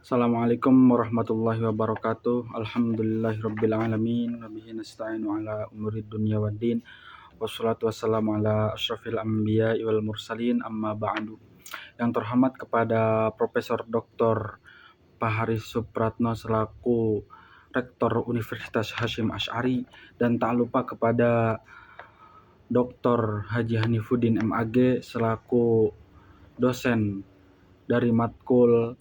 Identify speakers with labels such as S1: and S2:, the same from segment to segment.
S1: Assalamualaikum warahmatullahi wabarakatuh. Alhamdulillahirabbil alamin. Wa bihi nasta'inu ala umurid dunya waddin. Wassalatu wassalamu ala asyrafil anbiya'i wal mursalin amma ba'du. Yang terhormat kepada Profesor Dr. Pak Haris Supratno selaku Rektor Universitas Hasyim Asy'ari, dan tak lupa kepada Dr. Haji Hanifuddin MAG selaku dosen dari matkul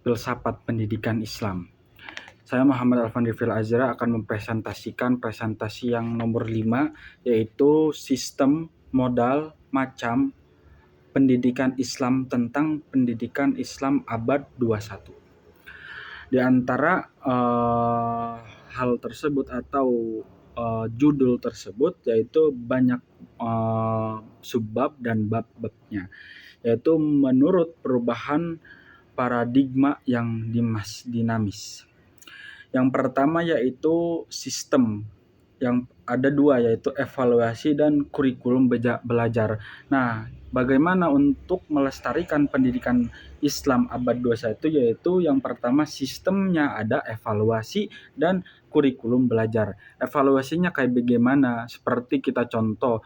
S1: Filsafat Pendidikan Islam. Saya Muhammad Alfan Rifil Azra akan mempresentasikan presentasi yang nomor 5, yaitu sistem, modal, macam pendidikan Islam tentang pendidikan Islam abad 21. Di antara hal tersebut atau judul tersebut yaitu banyak subbab dan bab-babnya, yaitu menurut perubahan paradigma yang dinamis. Yang pertama yaitu sistem, yang ada dua, yaitu evaluasi dan kurikulum belajar. Nah, bagaimana untuk melestarikan pendidikan Islam abad 21, yaitu yang pertama sistemnya ada evaluasi dan kurikulum belajar. Evaluasinya kayak bagaimana? Seperti kita contoh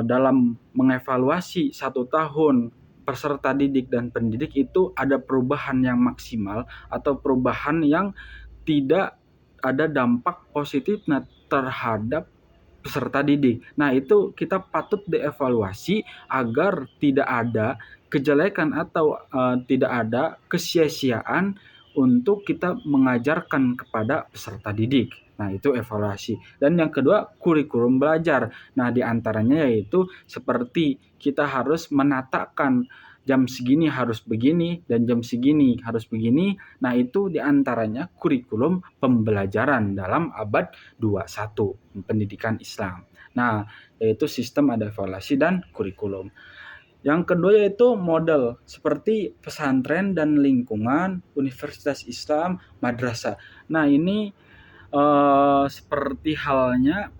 S1: dalam mengevaluasi 1 tahun peserta didik dan pendidik itu ada perubahan yang maksimal atau perubahan yang tidak ada dampak positifnya terhadap peserta didik. Nah, itu kita patut dievaluasi agar tidak ada kejelekan atau tidak ada kesia-siaan untuk kita mengajarkan kepada peserta didik. Nah, itu evaluasi. Dan yang kedua, kurikulum belajar. Nah, di antaranya yaitu seperti kita harus menatakan jam segini harus begini dan jam segini harus begini. Nah, itu di antaranya kurikulum pembelajaran dalam abad 21 pendidikan Islam. Nah, yaitu sistem ada evaluasi dan kurikulum. Yang kedua yaitu model, seperti pesantren dan lingkungan, universitas Islam, madrasah. Nah, ini seperti halnya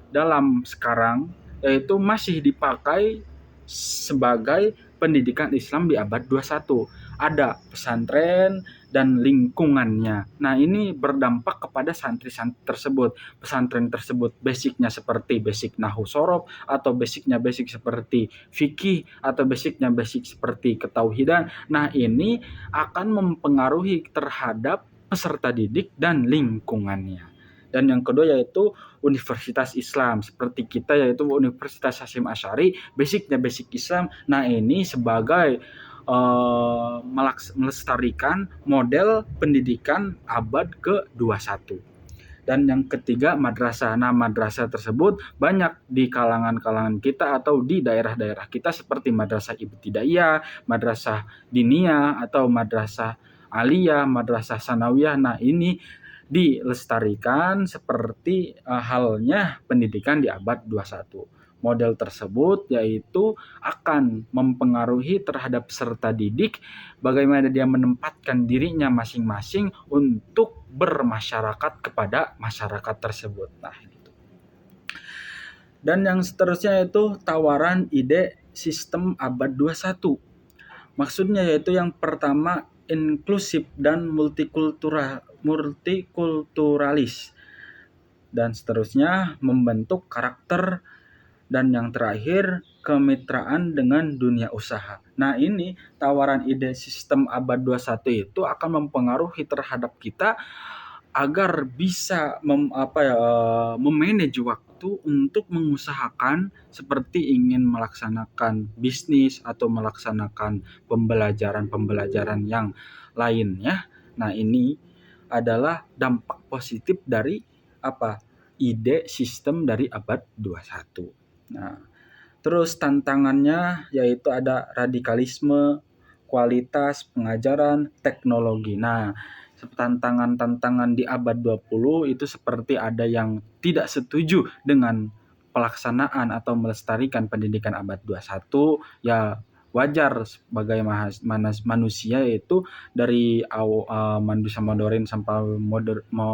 S1: dalam sekarang, yaitu masih dipakai sebagai pendidikan Islam di abad 21. Ada pesantren dan lingkungannya. Nah, ini berdampak kepada santri-santri tersebut. Pesantren tersebut basicnya seperti basic nahu sorof, atau basicnya basic seperti fikih, atau basicnya basic seperti ketauhidan. Nah, ini akan mempengaruhi terhadap peserta didik dan lingkungannya. Dan yang kedua yaitu Universitas Islam, seperti kita yaitu Universitas Hasyim Asy'ari, basicnya basic Islam. Nah, ini sebagai melestarikan model pendidikan abad ke-21. Dan yang ketiga madrasah. Nah, madrasah tersebut banyak di kalangan kita atau di daerah-daerah kita, seperti madrasah ibtidaiyah, madrasah diniyah, atau madrasah aliyah, madrasah sanawiyah. Nah, ini dilestarikan seperti halnya pendidikan di abad 21. Model tersebut yaitu akan mempengaruhi terhadap peserta didik bagaimana dia menempatkan dirinya masing-masing untuk bermasyarakat kepada masyarakat tersebut. Nah, gitu. Dan yang seterusnya yaitu tawaran ide sistem abad 21. Maksudnya yaitu yang pertama inklusif dan multikulturalis, dan seterusnya membentuk karakter, dan yang terakhir kemitraan dengan dunia usaha. Nah, ini tawaran ide sistem abad 21 itu akan mempengaruhi terhadap kita agar bisa memanage waktu untuk mengusahakan seperti ingin melaksanakan bisnis atau melaksanakan pembelajaran yang lainnya. Nah, ini adalah dampak positif dari ide sistem dari abad 21. Nah, terus tantangannya yaitu ada radikalisme, kualitas pengajaran, teknologi. Nah, tantangan-tantangan di abad 20 itu seperti ada yang tidak setuju dengan pelaksanaan atau melestarikan pendidikan abad 21, ya wajar sebagai manusia, yaitu dari manusia modern sampai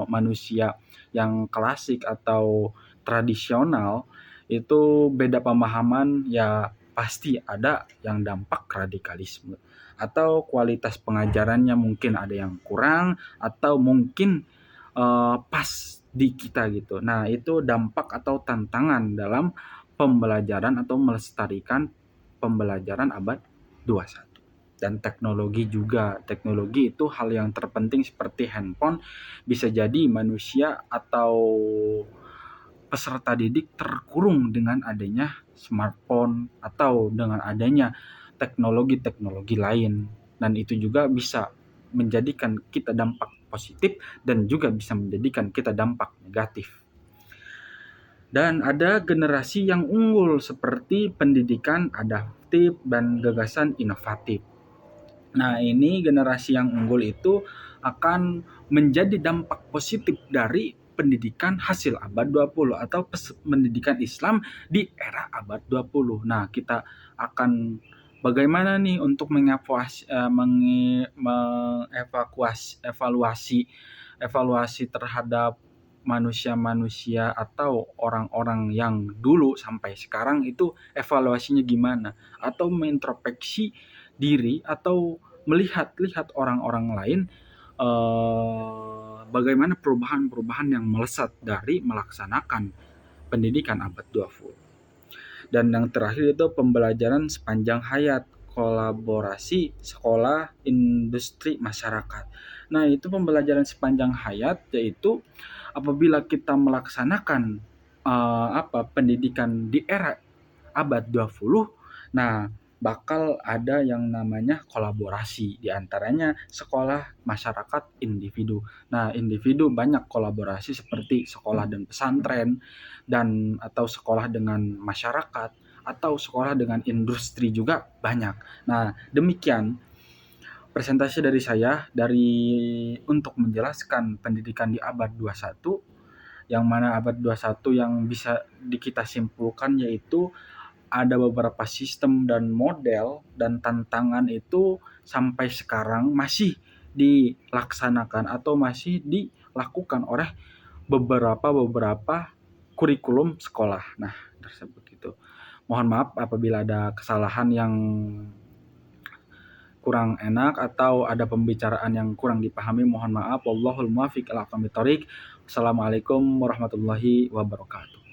S1: manusia yang klasik atau tradisional, itu beda pemahaman, ya pasti ada yang dampak radikalisme. atau kualitas pengajarannya mungkin ada yang kurang atau mungkin pas di kita gitu. Nah, itu dampak atau tantangan dalam pembelajaran atau melestarikan pembelajaran abad 21. Dan teknologi juga. Teknologi itu hal yang terpenting seperti handphone bisa jadi manusia atau peserta didik terkurung dengan adanya smartphone atau dengan adanya teknologi-teknologi lain, dan itu juga bisa menjadikan kita dampak positif dan juga bisa menjadikan kita dampak negatif. Dan ada generasi yang unggul seperti pendidikan adaptif dan gagasan inovatif. Nah, ini generasi yang unggul itu akan menjadi dampak positif dari pendidikan hasil abad 20 atau pendidikan Islam di era abad 20. Nah, kita akan bagaimana nih untuk evaluasi terhadap manusia-manusia atau orang-orang yang dulu sampai sekarang itu evaluasinya gimana, atau mengintrospeksi diri atau melihat-lihat orang-orang lain bagaimana perubahan-perubahan yang melesat dari melaksanakan pendidikan abad 20. Dan yang terakhir itu pembelajaran sepanjang hayat, kolaborasi sekolah, industri, masyarakat. Nah, itu pembelajaran sepanjang hayat yaitu apabila kita melaksanakan pendidikan di era abad 20, nah bakal ada yang namanya kolaborasi di antaranya sekolah, masyarakat, individu. Nah, individu banyak kolaborasi seperti sekolah dan pesantren dan atau sekolah dengan masyarakat atau sekolah dengan industri juga banyak. Nah, demikian presentasi dari saya untuk menjelaskan pendidikan di abad 21, yang mana abad 21 yang bisa kita simpulkan yaitu ada beberapa sistem dan model dan tantangan itu sampai sekarang masih dilaksanakan atau masih dilakukan oleh beberapa kurikulum sekolah. Nah, tersebut itu. Mohon maaf apabila ada kesalahan yang kurang enak atau ada pembicaraan yang kurang dipahami, mohon maaf. Wallahul muwaffiq ila aqwamit thoriq. Assalamualaikum warahmatullahi wabarakatuh.